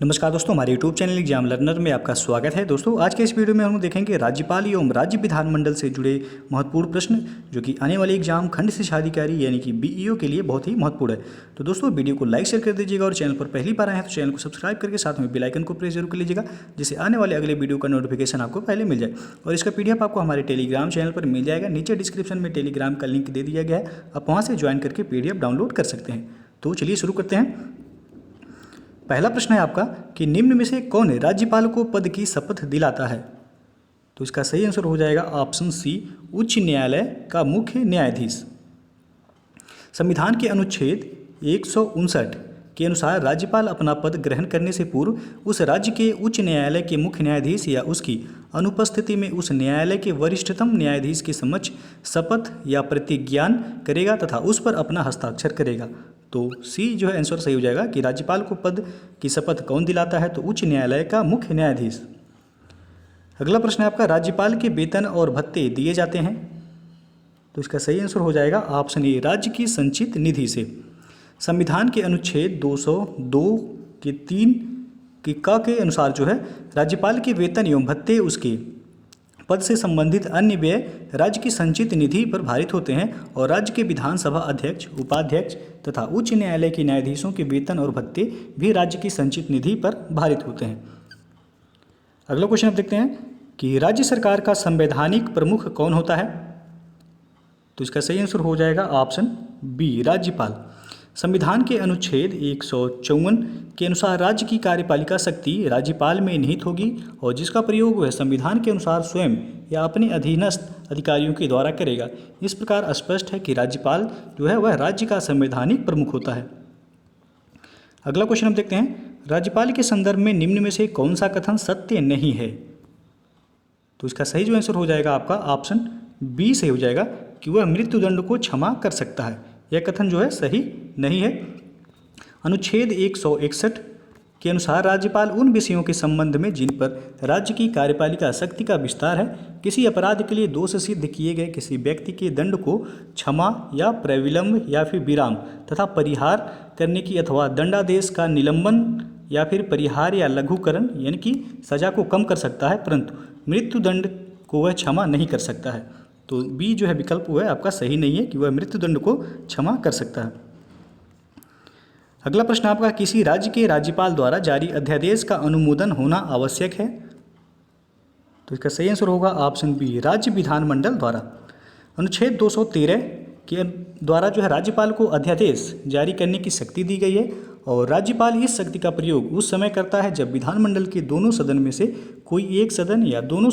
नमस्कार दोस्तों, हमारे YouTube चैनल एग्जाम लर्नर में आपका स्वागत है। दोस्तों, आज के इस वीडियो में हम देखेंगे राज्यपाल एवं राज्य विधानमंडल से जुड़े महत्वपूर्ण प्रश्न जो कि आने वाले एग्जाम खंड से शाधिकारी यानी कि बीईओ के लिए बहुत ही महत्वपूर्ण है। तो दोस्तों, वीडियो को लाइक शेयर कर दीजिएगा और चैनल पर पहली बार आए हैं तो चैनल को सब्सक्राइब करके साथ में बेल आइकन को प्रेस जरूर कर लीजिएगा, जिससे आने वाले अगले वीडियो का नोटिफिकेशन आपको पहले मिल जाए। और इसका PDF आपको हमारे टेलीग्राम चैनल पर मिल जाएगा। नीचे डिस्क्रिप्शन में टेलीग्राम का लिंक दे दिया गया है, आप वहाँ से ज्वाइन करके PDF डाउनलोड कर सकते हैं। तो चलिए शुरू करते हैं। पहला प्रश्न है आपका कि निम्न में से कौन राज्यपाल को पद की शपथ दिलाता है? तो इसका सही आंसर हो जाएगा ऑप्शन सी, उच्च न्यायालय का मुख्य न्यायाधीश। संविधान के अनुच्छेद 159 के अनुसार राज्यपाल अपना पद ग्रहण करने से पूर्व उस राज्य के उच्च न्यायालय के मुख्य न्यायाधीश या उसकी अनुपस्थिति में उस न्यायालय के वरिष्ठतम न्यायाधीश के समक्ष शपथ या प्रतिज्ञान करेगा तथा उस पर अपना हस्ताक्षर करेगा। तो सी जो है आंसर सही हो जाएगा कि राज्यपाल को पद की शपथ कौन दिलाता है? तो उच्च न्यायालय का मुख्य न्यायाधीश। अगला प्रश्न है आपका, राज्यपाल के वेतन और भत्ते दिए जाते हैं? तो इसका सही आंसर हो जाएगा ऑप्शन ए, राज्य की संचित निधि से। संविधान के अनुच्छेद 202 के 3 की क के अनुसार जो है राज्यपाल के वेतन एवं भत्ते उसके पद से संबंधित अन्य व्यय राज्य की संचित निधि पर भारित होते हैं और राज्य के विधानसभा अध्यक्ष, उपाध्यक्ष तथा उच्च न्यायालय के न्यायाधीशों के वेतन और भत्ते भी राज्य की संचित निधि पर भारित होते हैं। अगला क्वेश्चन आप देखते हैं कि राज्य सरकार का संवैधानिक प्रमुख कौन होता है? तो इसका सही आंसर हो जाएगा ऑप्शन बी, राज्यपाल। संविधान के अनुच्छेद 154 के अनुसार राज्य की कार्यपालिका शक्ति राज्यपाल में निहित होगी और जिसका प्रयोग वह संविधान के अनुसार स्वयं या अपने अधीनस्थ अधिकारियों के द्वारा करेगा। इस प्रकार स्पष्ट है कि राज्यपाल जो है वह राज्य का संवैधानिक प्रमुख होता है। अगला क्वेश्चन हम देखते हैं, राज्यपाल के संदर्भ में निम्न में से कौन सा कथन सत्य नहीं है? तो इसका सही जो आंसर हो जाएगा आपका ऑप्शन बी सही हो जाएगा कि वह मृत्युदंड को क्षमा कर सकता है। यह कथन जो है सही नहीं है। अनुच्छेद 161 के अनुसार राज्यपाल उन विषयों के संबंध में जिन पर राज्य की कार्यपालिका शक्ति का विस्तार है, किसी अपराध के लिए दोष सिद्ध किए गए किसी व्यक्ति के दंड को क्षमा या प्रविलंब या फिर विराम तथा परिहार करने की अथवा दंडादेश का निलंबन या फिर परिहार या लघुकरण यानी कि सजा को कम कर सकता है, परंतु मृत्युदंड को वह क्षमा नहीं कर सकता है। तो बी जो है विकल्प वो है आपका सही नहीं है कि वह मृत्युदंड को क्षमा कर सकता है। अगला प्रश्न आपका, किसी राज्य के राज्यपाल द्वारा जारी अध्यादेश का अनुमोदन होना आवश्यक है? तो इसका सही आंसर होगा ऑप्शन बी, राज्य विधानमंडल द्वारा। अनुच्छेद 213 के द्वारा जो है राज्यपाल को अध्यादेश जारी करने की शक्ति दी गई है और राज्यपाल इस शक्ति का प्रयोग उस समय करता है जब विधानमंडल के दोनों सदन में से कोई एक सदन या दोनों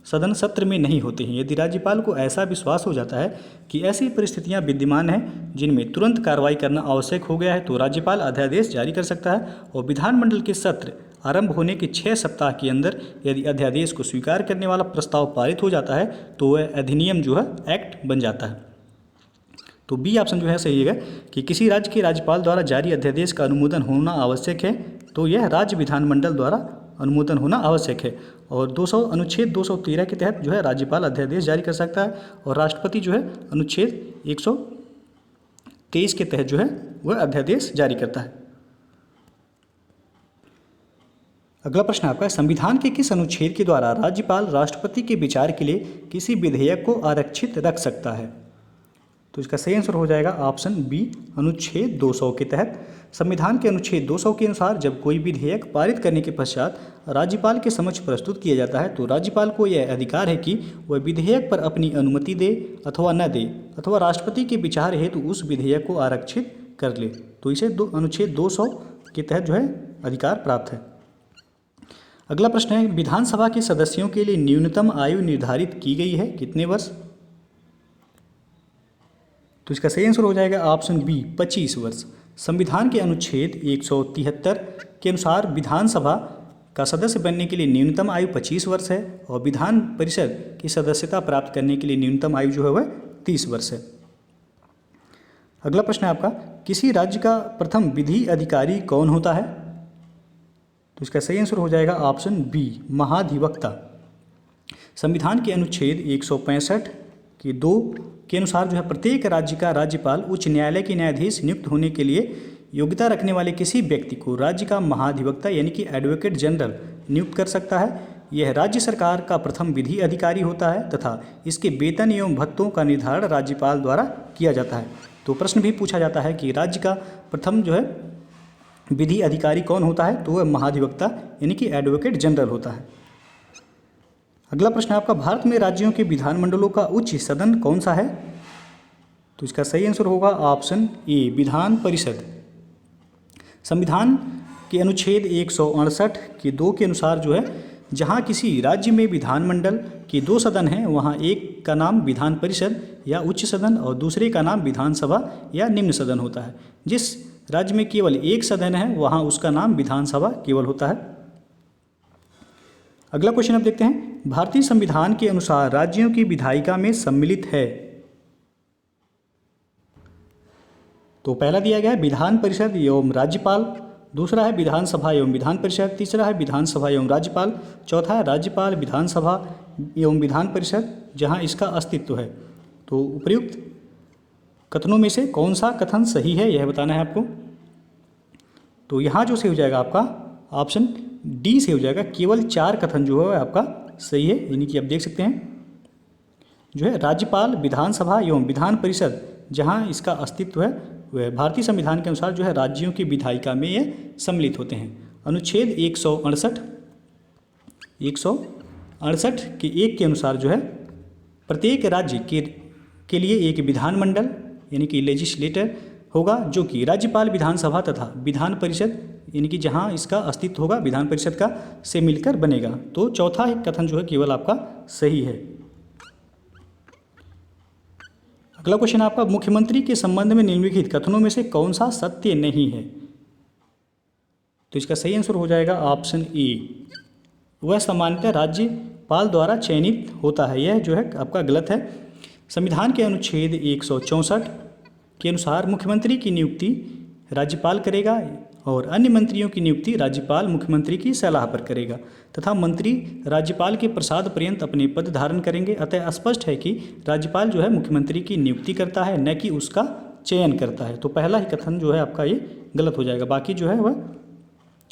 सदन सत्र में नहीं होते हैं। यदि राज्यपाल को ऐसा विश्वास हो जाता है कि ऐसी परिस्थितियां विद्यमान हैं जिनमें तुरंत कार्रवाई करना आवश्यक हो गया है, तो राज्यपाल अध्यादेश जारी कर सकता है और विधानमंडल के सत्र आरंभ होने के 6 सप्ताह के अंदर यदि अध्यादेश को स्वीकार करने वाला प्रस्ताव पारित हो जाता है तो वह अधिनियम जो है एक्ट बन जाता है। तो बी ऑप्शन जो है सही है कि किसी राज्य के राज्यपाल द्वारा जारी अध्यादेश का अनुमोदन होना आवश्यक है, तो यह राज्य विधानमंडल द्वारा अनुमोदन होना आवश्यक है। और अनुच्छेद 213 के तहत जो है राज्यपाल अध्यादेश जारी कर सकता है और राष्ट्रपति जो है अनुच्छेद 123 के तहत जो है वह अध्यादेश जारी करता है। अगला प्रश्न आपका, संविधान के किस अनुच्छेद के द्वारा राज्यपाल राष्ट्रपति के विचार के लिए किसी विधेयक को आरक्षित रख सकता है? तो इसका सही आंसर हो जाएगा ऑप्शन बी, अनुच्छेद 200 के तहत। संविधान के अनुच्छेद 200 के अनुसार जब कोई विधेयक पारित करने के पश्चात राज्यपाल के समक्ष प्रस्तुत किया जाता है तो राज्यपाल को यह अधिकार है कि वह विधेयक पर अपनी अनुमति दे अथवा न दे अथवा राष्ट्रपति के विचार हेतु उस विधेयक को आरक्षित कर ले। तो इसे अनुच्छेद 200 के तहत जो है अधिकार प्राप्त है। अगला प्रश्न है, विधानसभा के सदस्यों के लिए न्यूनतम आयु निर्धारित की गई है कितने वर्ष? तो इसका सही आंसर हो जाएगा ऑप्शन बी, 25 वर्ष। संविधान के अनुच्छेद 173 के अनुसार विधानसभा का सदस्य बनने के लिए न्यूनतम आयु 25 वर्ष है और विधान परिषद की सदस्यता प्राप्त करने के लिए न्यूनतम आयु जो है वह 30 वर्ष है। अगला प्रश्न है आपका, किसी राज्य का प्रथम विधि अधिकारी कौन होता है? तो इसका सही आंसर हो जाएगा ऑप्शन बी, महाधिवक्ता। संविधान के अनुच्छेद 165 के 2 के अनुसार जो है प्रत्येक राज्य का राज्यपाल उच्च न्यायालय के न्यायाधीश नियुक्त होने के लिए योग्यता रखने वाले किसी व्यक्ति को राज्य का महाधिवक्ता यानी कि एडवोकेट जनरल नियुक्त कर सकता है। यह राज्य सरकार का प्रथम विधि अधिकारी होता है तथा इसके वेतन एवं भत्तों का निर्धारण राज्यपाल द्वारा किया जाता है। तो प्रश्न भी पूछा जाता है कि राज्य का प्रथम जो है विधि अधिकारी कौन होता है, तो वह महाधिवक्ता यानी कि एडवोकेट जनरल होता है। अगला प्रश्न है आपका, भारत में राज्यों के विधानमंडलों का उच्च सदन कौन सा है? तो इसका सही आंसर होगा ऑप्शन ए, विधान परिषद। संविधान के अनुच्छेद 168 के 2 के अनुसार जो है, जहाँ किसी राज्य में विधानमंडल के 2 सदन हैं, वहाँ एक का नाम विधान परिषद या उच्च सदन और दूसरे का नाम विधानसभा या निम्न सदन होता है। जिस राज्य में केवल एक सदन है वहाँ उसका नाम विधानसभा केवल होता है। अगला क्वेश्चन आप देखते हैं, भारतीय संविधान के अनुसार राज्यों की विधायिका में सम्मिलित है। तो पहला दिया गया है विधान परिषद एवं राज्यपाल, दूसरा है विधानसभा एवं विधान परिषद, तीसरा है विधानसभा एवं राज्यपाल, चौथा है राज्यपाल, विधानसभा एवं विधान परिषद जहां इसका अस्तित्व है। तो उपयुक्त कथनों में से कौन सा कथन सही है यह बताना है आपको। तो यहाँ जो से हो जाएगा आपका ऑप्शन डी से हो जाएगा, केवल 4 कथन जो है आपका सही है। यानी कि आप देख सकते हैं जो है राज्यपाल, विधानसभा एवं विधान परिषद जहाँ इसका अस्तित्व है वह भारतीय संविधान के अनुसार जो है राज्यों की विधायिका में ये सम्मिलित होते हैं। अनुच्छेद 168 के 1 के अनुसार जो है प्रत्येक राज्य के लिए एक विधानमंडल यानी कि लेजिस्लेटर होगा, जो कि राज्यपाल, विधानसभा तथा विधान परिषद यानी कि जहाँ इसका अस्तित्व होगा विधान परिषद का से मिलकर बनेगा। तो चौथा कथन जो है केवल आपका सही है। अगला क्वेश्चन आपका, मुख्यमंत्री के संबंध में निम्नलिखित कथनों में से कौन सा सत्य नहीं है? तो इसका सही आंसर हो जाएगा ऑप्शन ए, वह सामान्यतः राज्यपाल द्वारा चयनित होता है। यह जो है आपका गलत है। संविधान के अनुच्छेद 164 के अनुसार मुख्यमंत्री की नियुक्ति राज्यपाल करेगा और अन्य मंत्रियों की नियुक्ति राज्यपाल मुख्यमंत्री की सलाह पर करेगा तथा मंत्री राज्यपाल के प्रसाद पर्यंत अपने पद धारण करेंगे। अतः स्पष्ट है कि राज्यपाल जो है मुख्यमंत्री की नियुक्ति करता है, न कि उसका चयन करता है। तो पहला ही कथन जो है आपका ये गलत हो जाएगा, बाकी जो है वह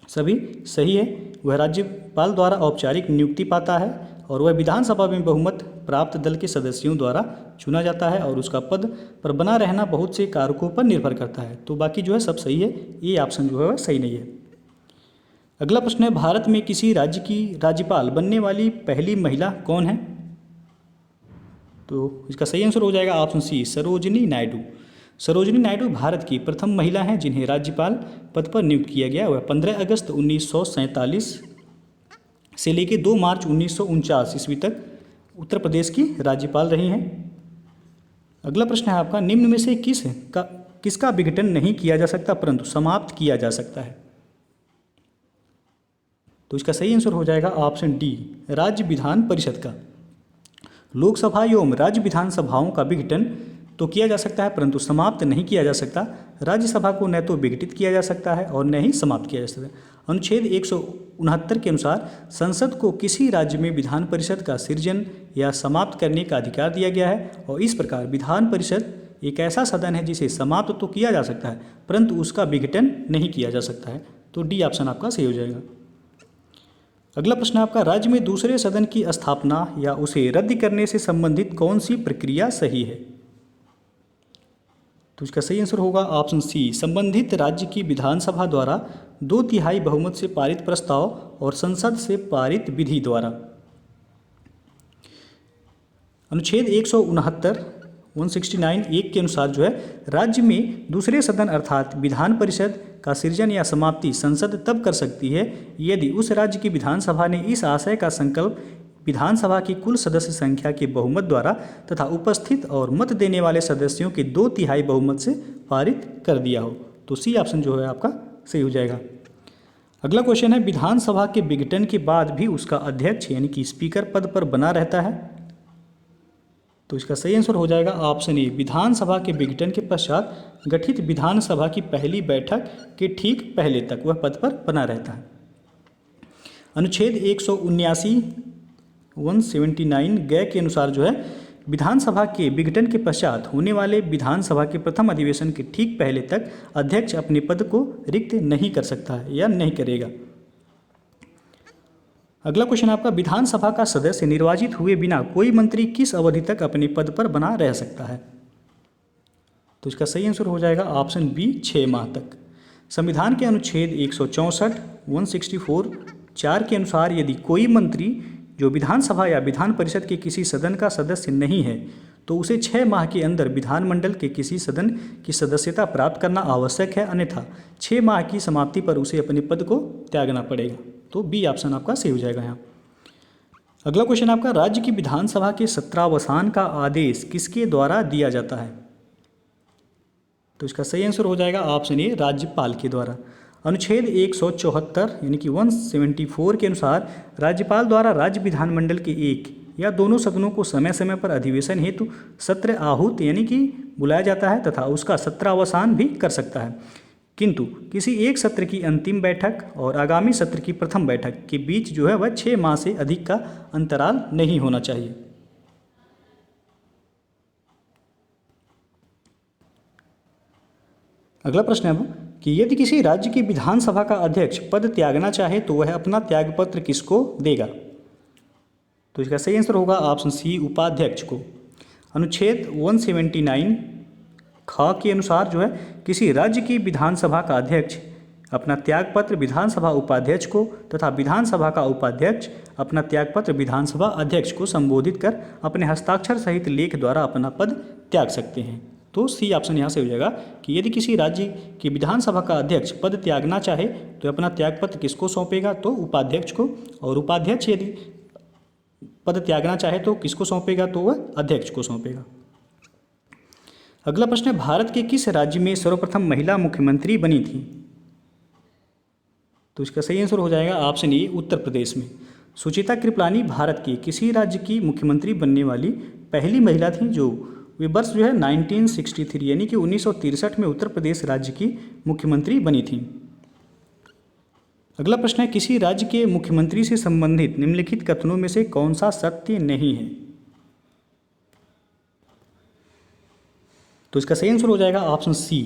सभी सही है। वह राज्यपाल द्वारा औपचारिक नियुक्ति पाता है और वह विधानसभा में बहुमत प्राप्त दल के सदस्यों द्वारा चुना जाता है और उसका पद पर बना रहना बहुत से कारकों पर निर्भर करता है। तो बाकी जो है सब सही है, ये ऑप्शन जो है वह सही नहीं है। अगला प्रश्न है, भारत में किसी राज्य की राज्यपाल बनने वाली पहली महिला कौन है? तो इसका सही आंसर हो जाएगा ऑप्शन सी, सरोजिनी नायडू। सरोजिनी नायडू भारत की प्रथम महिला हैं जिन्हें राज्यपाल पद पर नियुक्त किया गया। वह 15 अगस्त 1947 से लेकर 2 मार्च 1949 ईस्वी तक उत्तर प्रदेश की राज्यपाल रही हैं। अगला प्रश्न है आपका, निम्न में से किसका विघटन नहीं किया जा सकता परंतु समाप्त किया जा सकता है? तो इसका सही आंसर हो जाएगा ऑप्शन डी, राज्य विधान परिषद का। लोकसभा एवं राज्य विधानसभाओं का विघटन तो किया जा सकता है परंतु समाप्त नहीं किया जा सकता। राज्यसभा को न तो विघटित किया जा सकता है और न ही समाप्त किया जा सकता है। अनुच्छेद 169 के अनुसार संसद को किसी राज्य में विधान परिषद का सृजन या समाप्त करने का अधिकार दिया गया है और इस प्रकार विधान परिषद एक ऐसा सदन है जिसे समाप्त तो किया जा सकता है परंतु उसका विघटन नहीं किया जा सकता है। तो डी ऑप्शन आपका सही हो जाएगा। अगला प्रश्न आपका, राज्य में दूसरे सदन की स्थापना या उसे रद्द करने से संबंधित कौन सी प्रक्रिया सही है? तो इसका सही आंसर होगा ऑप्शन सी, संबंधित राज्य की विधानसभा द्वारा 2/3 बहुमत से पारित प्रस्ताव और संसद से पारित विधि द्वारा। अनुच्छेद 169 1 के अनुसार जो है राज्य में दूसरे सदन अर्थात विधान परिषद का सृजन या समाप्ति संसद तब कर सकती है यदि उस राज्य की विधानसभा ने इस आशय का संकल्प विधानसभा की कुल सदस्य संख्या के बहुमत द्वारा तथा उपस्थित और मत देने वाले सदस्यों के 2/3 बहुमत से पारित कर दिया हो। तो सी ऑप्शन जो है आपका सही हो जाएगा। अगला क्वेश्चन है, विधानसभा के विघटन के बाद भी उसका अध्यक्ष यानी कि स्पीकर पद पर बना रहता है? तो इसका सही आंसर हो जाएगा ऑप्शन ए, विधानसभा के विघटन के पश्चात गठित विधानसभा की पहली बैठक के ठीक पहले तक वह पद पर बना रहता है। अनुच्छेद 179 गै के अनुसार जो है विधानसभा के विघटन के पश्चात होने वाले विधानसभा के प्रथम अधिवेशन के ठीक पहले तक अध्यक्ष अपने पद को रिक्त नहीं कर सकता है या नहीं करेगा। अगला क्वेश्चन आपका, विधानसभा का सदस्य निर्वाचित हुए बिना कोई मंत्री किस अवधि तक अपने पद पर बना रह सकता है? तो इसका सही आंसर हो जाएगा ऑप्शन बी, 6 माह तक। संविधान के अनुच्छेद 164, 164 4 के अनुसार यदि कोई मंत्री जो विधानसभा या विधान परिषद के किसी सदन का सदस्य नहीं है तो उसे 6 माह के अंदर विधानमंडल के किसी सदन की सदस्यता प्राप्त करना आवश्यक है, अन्यथा 6 माह की समाप्ति पर उसे अपने पद को त्यागना पड़ेगा। तो बी ऑप्शन आपका सही हो जाएगा यहाँ। अगला क्वेश्चन आपका, राज्य की विधानसभा के सत्रावसान का आदेश किसके द्वारा दिया जाता है? तो इसका सही आंसर हो जाएगा ऑप्शन ए, राज्यपाल के द्वारा। अनुच्छेद 174 यानी कि 174 के अनुसार राज्यपाल द्वारा राज्य विधानमंडल के एक या दोनों सदनों को समय समय पर अधिवेशन हेतु सत्र आहूत यानी कि बुलाया जाता है तथा उसका सत्रावसान भी कर सकता है, किंतु किसी एक सत्र की अंतिम बैठक और आगामी सत्र की प्रथम बैठक के बीच जो है वह 6 माह से अधिक का अंतराल नहीं होना चाहिए। अगला प्रश्न है कि यदि किसी राज्य की विधानसभा का अध्यक्ष पद त्यागना चाहे तो वह अपना त्यागपत्र किसको देगा? तो इसका सही आंसर होगा ऑप्शन सी, उपाध्यक्ष को। अनुच्छेद 179 ख के अनुसार जो है किसी राज्य की विधानसभा का अध्यक्ष अपना त्यागपत्र विधानसभा उपाध्यक्ष को तथा विधानसभा का उपाध्यक्ष अपना त्यागपत्र विधानसभा अध्यक्ष को संबोधित कर अपने हस्ताक्षर सहित लेख द्वारा अपना पद त्याग सकते हैं। तो सी ऑप्शन यहाँ से हो जाएगा कि यदि किसी राज्य की विधानसभा का अध्यक्ष पद त्यागना चाहे तो अपना त्यागपत्र किसको सौंपेगा? तो उपाध्यक्ष को, और उपाध्यक्ष यदि पद त्यागना चाहे तो किसको सौंपेगा? तो वह अध्यक्ष को सौंपेगा। अगला प्रश्न है, भारत के किस राज्य में सर्वप्रथम महिला मुख्यमंत्री बनी थी? तो इसका सही आंसर हो जाएगा ऑप्शन ए, उत्तर प्रदेश में। सुचिता कृपलानी भारत के किसी राज्य की मुख्यमंत्री बनने वाली पहली महिला थी जो वे वर्ष जो है 1963 यानी कि 1963 में उत्तर प्रदेश राज्य की मुख्यमंत्री बनी थी। अगला प्रश्न है, किसी राज्य के मुख्यमंत्री से संबंधित निम्नलिखित कथनों में से कौन सा सत्य नहीं है? तो इसका सही आंसर हो जाएगा ऑप्शन सी,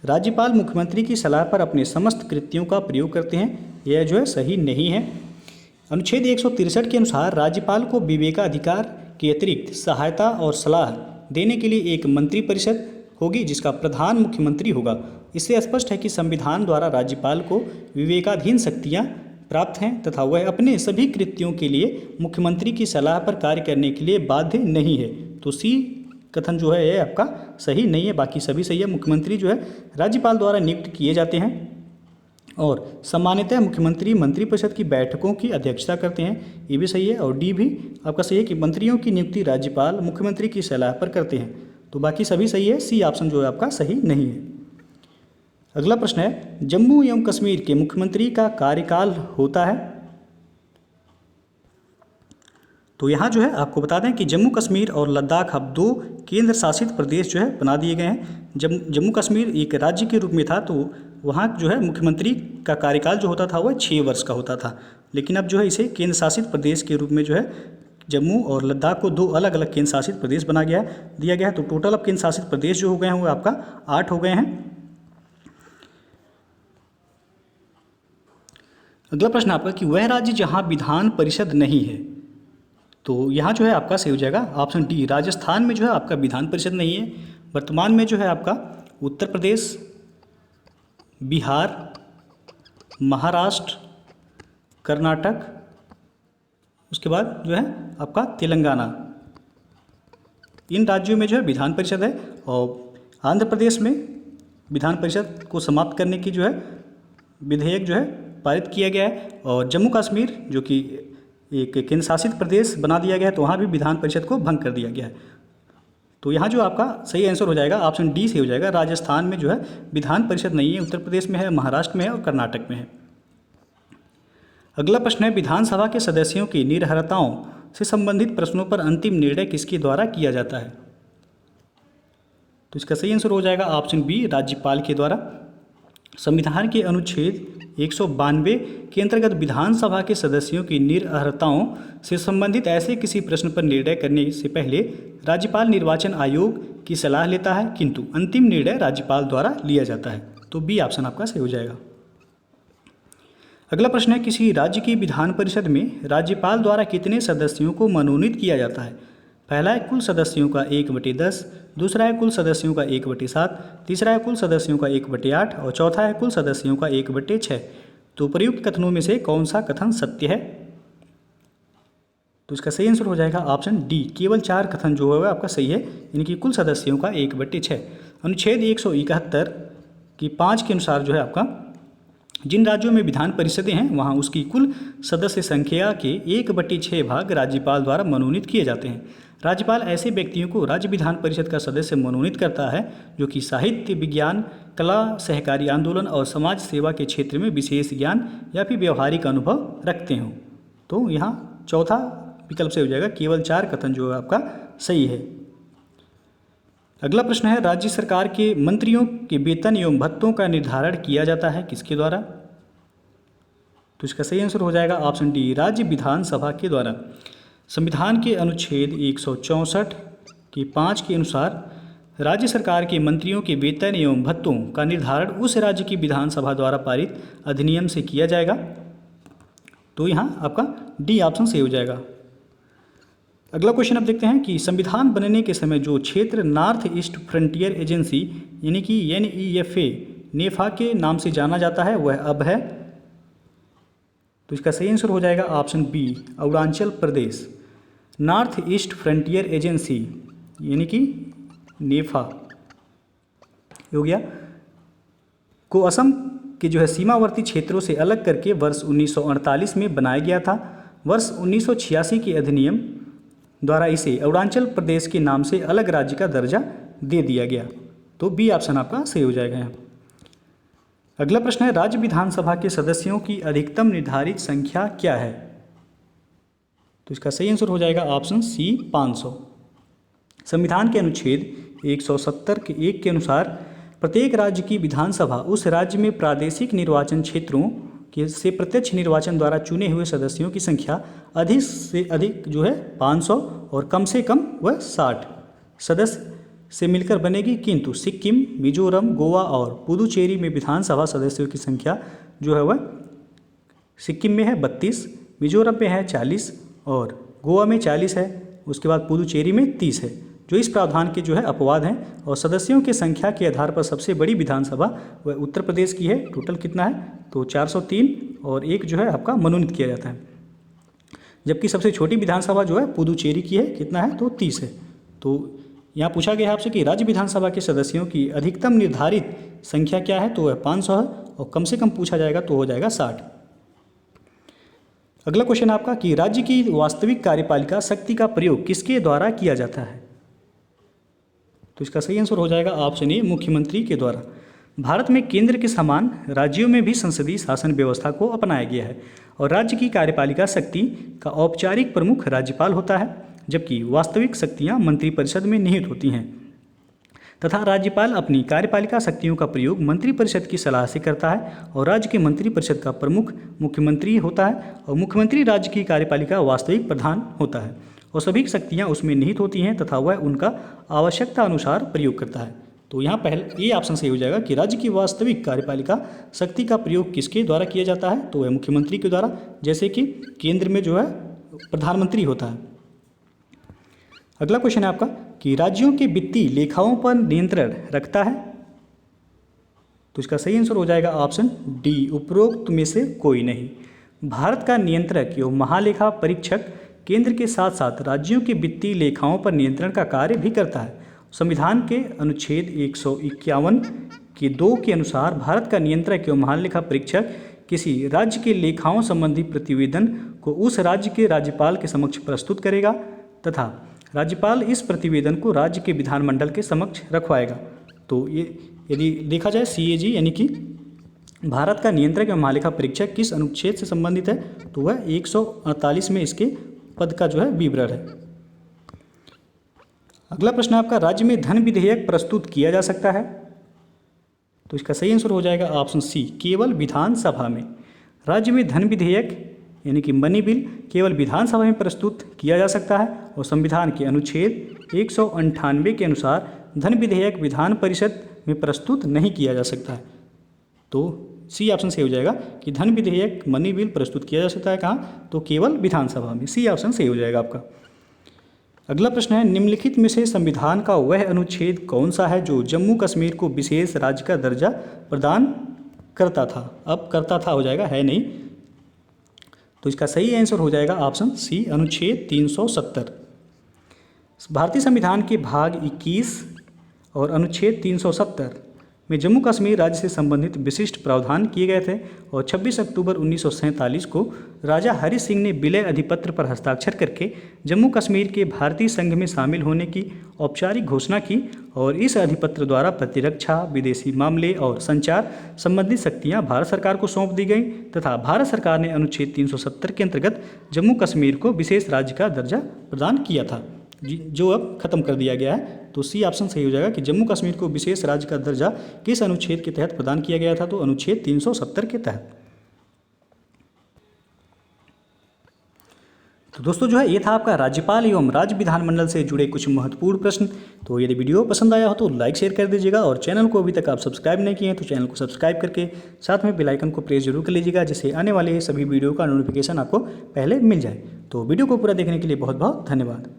राज्यपाल मुख्यमंत्री की सलाह पर अपने समस्त कृत्यों का प्रयोग करते हैं। यह जो है सही नहीं है। अनुच्छेद 163 के अनुसार राज्यपाल को विवेकाधिकार के अतिरिक्त सहायता और सलाह देने के लिए एक मंत्रिपरिषद होगी जिसका प्रधान मुख्यमंत्री होगा। इससे स्पष्ट है कि संविधान द्वारा राज्यपाल को विवेकाधीन शक्तियां प्राप्त हैं तथा वह अपने सभी कृत्यों के लिए मुख्यमंत्री की सलाह पर कार्य करने के लिए बाध्य नहीं है। तो सी कथन जो है यह आपका सही नहीं है, बाकी सभी सही है। मुख्यमंत्री जो है राज्यपाल द्वारा नियुक्त किए जाते हैं और सामान्यतः मुख्यमंत्री मंत्रिपरिषद की बैठकों की अध्यक्षता करते हैं, ये भी सही है। और डी भी आपका सही है कि मंत्रियों की नियुक्ति राज्यपाल मुख्यमंत्री की सलाह पर करते हैं। तो बाकी सभी सही है, सी ऑप्शन जो है आपका सही नहीं है। अगला प्रश्न है, जम्मू एवं कश्मीर के मुख्यमंत्री का कार्यकाल होता है? तो यहाँ जो है आपको बता दें कि जम्मू कश्मीर और लद्दाख अब 2 केंद्र शासित प्रदेश जो है बना दिए गए हैं। जम्मू कश्मीर एक राज्य के रूप में था तो वहाँ जो है मुख्यमंत्री का कार्यकाल जो होता था वह 6 वर्ष का होता था, लेकिन अब जो है इसे केंद्र शासित प्रदेश के रूप में जो है जम्मू और लद्दाख को 2 अलग अलग केंद्र शासित प्रदेश दिया गया है। तो टोटल अब केंद्र शासित प्रदेश जो हो गए हैं वो आपका 8 हो गए हैं। अगला प्रश्न आपका कि वह राज्य जहाँ विधान परिषद नहीं है, तो यहाँ जो है आपका सही हो जाएगा ऑप्शन डी, राजस्थान में जो है आपका विधान परिषद नहीं है। वर्तमान में जो है आपका उत्तर प्रदेश, बिहार, महाराष्ट्र, कर्नाटक, उसके बाद जो है आपका तेलंगाना, इन राज्यों में जो है विधान परिषद है। और आंध्र प्रदेश में विधान परिषद को समाप्त करने की जो है विधेयक जो है पारित किया गया है। और जम्मू कश्मीर जो कि एक केंद्र शासित प्रदेश बना दिया गया है तो वहाँ भी विधान परिषद को भंग कर दिया गया है। तो यहाँ जो आपका सही आंसर हो जाएगा ऑप्शन डी से हो जाएगा, राजस्थान में जो है विधान परिषद नहीं है, उत्तर प्रदेश में है, महाराष्ट्र में है और कर्नाटक में है। अगला प्रश्न है, विधानसभा के सदस्यों की निरर्हताओं से संबंधित प्रश्नों पर अंतिम निर्णय किसके द्वारा किया जाता है? तो इसका सही आंसर हो जाएगा ऑप्शन बी, राज्यपाल के द्वारा। संविधान के अनुच्छेद 192 के अंतर्गत विधानसभा के सदस्यों की निरर्हताओं से संबंधित ऐसे किसी प्रश्न पर निर्णय करने से पहले राज्यपाल निर्वाचन आयोग की सलाह लेता है, किंतु अंतिम निर्णय राज्यपाल द्वारा लिया जाता है। तो बी ऑप्शन आपका सही हो जाएगा। अगला प्रश्न है, किसी राज्य की विधान परिषद में राज्यपाल द्वारा कितने सदस्यों को मनोनीत किया जाता है? पहला है कुल सदस्यों का 1/10, दूसरा है कुल सदस्यों का 1/7, तीसरा है कुल सदस्यों का 1/8 और चौथा है कुल सदस्यों का 1/6। तो प्रयुक्त कथनों में से कौन सा कथन सत्य है? तो इसका सही आंसर हो जाएगा ऑप्शन डी, केवल 4 कथन जो है आपका सही है, यानी कि कुल सदस्यों का 1/6। अनुच्छेद 171 की 5 के अनुसार जो है आपका जिन राज्यों में विधान परिषदें हैं वहाँ उसकी कुल सदस्य संख्या के 1/6 भाग राज्यपाल द्वारा मनोनीत किए जाते हैं। राज्यपाल ऐसे व्यक्तियों को राज्य विधान परिषद का सदस्य मनोनीत करता है जो कि साहित्य, विज्ञान, कला, सहकारी आंदोलन और समाज सेवा के क्षेत्र में विशेष ज्ञान या फिर व्यवहारिक अनुभव रखते हों। तो यहाँ चौथा विकल्प से हो जाएगा, केवल 4 कथन जो है आपका सही है। अगला प्रश्न है, राज्य सरकार के मंत्रियों के वेतन एवं भत्तों का निर्धारण किया जाता है किसके द्वारा? तो इसका सही आंसर हो जाएगा ऑप्शन डी, राज्य विधानसभा के द्वारा। संविधान के अनुच्छेद 164 के 5 के अनुसार राज्य सरकार के मंत्रियों के वेतन एवं भत्तों का निर्धारण उस राज्य की विधानसभा द्वारा पारित अधिनियम से किया जाएगा। तो यहाँ आपका डी ऑप्शन सही हो जाएगा। अगला क्वेश्चन अब देखते हैं कि संविधान बनने के समय जो क्षेत्र नॉर्थ ईस्ट फ्रंटियर एजेंसी यानी कि नेफा के नाम से जाना जाता है वह अब है? तो इसका सही आंसर हो जाएगा option B, Arunachal Pradesh. North east frontier agency यानी कि नेफा हो गया को असम के जो है सीमावर्ती क्षेत्रों से अलग करके वर्ष 1948 में बनाया गया था। वर्ष 1986 के अधिनियम द्वारा इसे अरुणाचल प्रदेश के नाम से अलग राज्य का दर्जा दे दिया गया। तो बी ऑप्शन आपका सही हो जाएगा यहाँ। अगला प्रश्न है, राज्य विधानसभा के सदस्यों की अधिकतम निर्धारित संख्या क्या है? तो इसका सही आंसर हो जाएगा ऑप्शन सी, 500। संविधान के अनुच्छेद 170 के 1 के अनुसार प्रत्येक राज्य की विधानसभा उस राज्य में प्रादेशिक निर्वाचन क्षेत्रों से प्रत्यक्ष निर्वाचन द्वारा चुने हुए सदस्यों की संख्या अधिक से अधिक जो है 500 और कम से कम वह 60 सदस्य से मिलकर बनेगी, किंतु सिक्किम, मिजोरम, गोवा और पुदुचेरी में विधानसभा सदस्यों की संख्या जो है वह सिक्किम में है 32, मिजोरम में है 40 और गोवा में 40 है, उसके बाद पुदुचेरी में 30 है। जो इस प्रावधान के जो है अपवाद हैं और सदस्यों की संख्या के आधार पर सबसे बड़ी विधानसभा वह उत्तर प्रदेश की है। टोटल कितना है? तो 403 और एक जो है आपका मनोनीत किया जाता है, जबकि सबसे छोटी विधानसभा जो है पुदुचेरी की है, कितना है? तो 30 है। तो यहाँ पूछा गया है आपसे कि राज्य विधानसभा के सदस्यों की अधिकतम निर्धारित संख्या क्या है? तो वह 500 है और कम से कम पूछा जाएगा तो हो जाएगा 60। अगला क्वेश्चन आपका कि राज्य की वास्तविक कार्यपालिका शक्ति का प्रयोग किसके द्वारा किया जाता है? तो इसका सही आंसर हो जाएगा ऑप्शन ए, मुख्यमंत्री के द्वारा। भारत में केंद्र के समान राज्यों में भी संसदीय शासन व्यवस्था को अपनाया गया है और राज्य की कार्यपालिका शक्ति का औपचारिक प्रमुख राज्यपाल होता है, जबकि वास्तविक शक्तियां मंत्रिपरिषद में निहित होती हैं तथा राज्यपाल अपनी कार्यपालिका शक्तियों का प्रयोग मंत्रिपरिषद की सलाह से करता है और राज्य के मंत्रिपरिषद का प्रमुख मुख्यमंत्री होता है और मुख्यमंत्री राज्य की कार्यपालिका वास्तविक प्रधान होता है और सभी शक्तियां उसमें निहित होती हैं तथा वह उनका आवश्यकता अनुसार प्रयोग करता है। तो यहाँ पहले ये ऑप्शन सही हो जाएगा कि राज्य की वास्तविक कार्यपालिका शक्ति का प्रयोग किसके द्वारा किया जाता है? तो वह मुख्यमंत्री के द्वारा, जैसे कि केंद्र में जो है प्रधानमंत्री होता है। अगला क्वेश्चन है आपका कि राज्यों के वित्तीय लेखाओं पर नियंत्रण रखता है? तो इसका सही आंसर हो जाएगा ऑप्शन डी, उपरोक्त में से कोई नहीं। भारत का नियंत्रक एवं महालेखा परीक्षक केंद्र के साथ साथ राज्यों के वित्तीय लेखाओं पर नियंत्रण का कार्य भी करता है। संविधान के अनुच्छेद 151 के 2 के अनुसार भारत का नियंत्रक एवं महालेखा परीक्षक किसी राज्य के लेखाओं संबंधी प्रतिवेदन को उस राज्य के राज्यपाल के समक्ष प्रस्तुत करेगा तथा राज्यपाल इस प्रतिवेदन को राज्य के विधानमंडल के समक्ष रखवाएगा। तो ये यदि देखा जाए CAG यानी कि भारत का नियंत्रक एवं महालेखा परीक्षक किस अनुच्छेद से संबंधित है? तो वह 148 में इसके पद का जो है विवरण है। अगला प्रश्न आपका, राज्य में धन विधेयक प्रस्तुत किया जा सकता है? तो इसका सही आंसर हो जाएगा ऑप्शन सी, केवल विधानसभा में। राज्य में धन विधेयक यानी कि मनी बिल केवल विधानसभा में प्रस्तुत किया जा सकता है और संविधान के अनुच्छेद 198 के अनुसार धन विधेयक विधान परिषद में प्रस्तुत नहीं किया जा सकता है। तो सी ऑप्शन सही हो जाएगा कि धन विधेयक मनी बिल प्रस्तुत किया जा सकता है कहाँ, तो केवल विधानसभा में। सी ऑप्शन सही हो जाएगा आपका। अगला प्रश्न है, निम्नलिखित में से संविधान का वह अनुच्छेद कौन सा है जो जम्मू कश्मीर को विशेष राज्य का दर्जा प्रदान करता था। अब करता था हो जाएगा, है नहीं। तो इसका सही आंसर हो जाएगा ऑप्शन सी, अनुच्छेद 370। भारतीय संविधान के भाग 21 और अनुच्छेद 370 में जम्मू कश्मीर राज्य से संबंधित विशिष्ट प्रावधान किए गए थे और 26 अक्टूबर 1947 को राजा हरि सिंह ने विलय अधिपत्र पर हस्ताक्षर करके जम्मू कश्मीर के भारतीय संघ में शामिल होने की औपचारिक घोषणा की और इस अधिपत्र द्वारा प्रतिरक्षा, विदेशी मामले और संचार संबंधी शक्तियां भारत सरकार को सौंप दी गई तथा भारत सरकार ने अनुच्छेद 370 के अंतर्गत जम्मू कश्मीर को विशेष राज्य का दर्जा प्रदान किया था, जो अब खत्म कर दिया गया है। तो सी ऑप्शन सही हो जाएगा कि जम्मू कश्मीर को विशेष राज्य का दर्जा किस अनुच्छेद के तहत प्रदान किया गया था, तो अनुच्छेद 370 के तहत। तो दोस्तों जो है ये था आपका राज्यपाल एवं राज्य विधानमंडल से जुड़े कुछ महत्वपूर्ण प्रश्न। तो यदि वीडियो पसंद आया हो तो लाइक शेयर कर दीजिएगा और चैनल को अभी तक आप सब्सक्राइब नहीं किए हैं तो चैनल को सब्सक्राइब करके साथ में बेल आइकन को प्रेस जरूर कर लीजिएगा, जिससे आने वाले सभी वीडियो का नोटिफिकेशन आपको पहले मिल जाए। तो वीडियो को पूरा देखने के लिए बहुत बहुत धन्यवाद।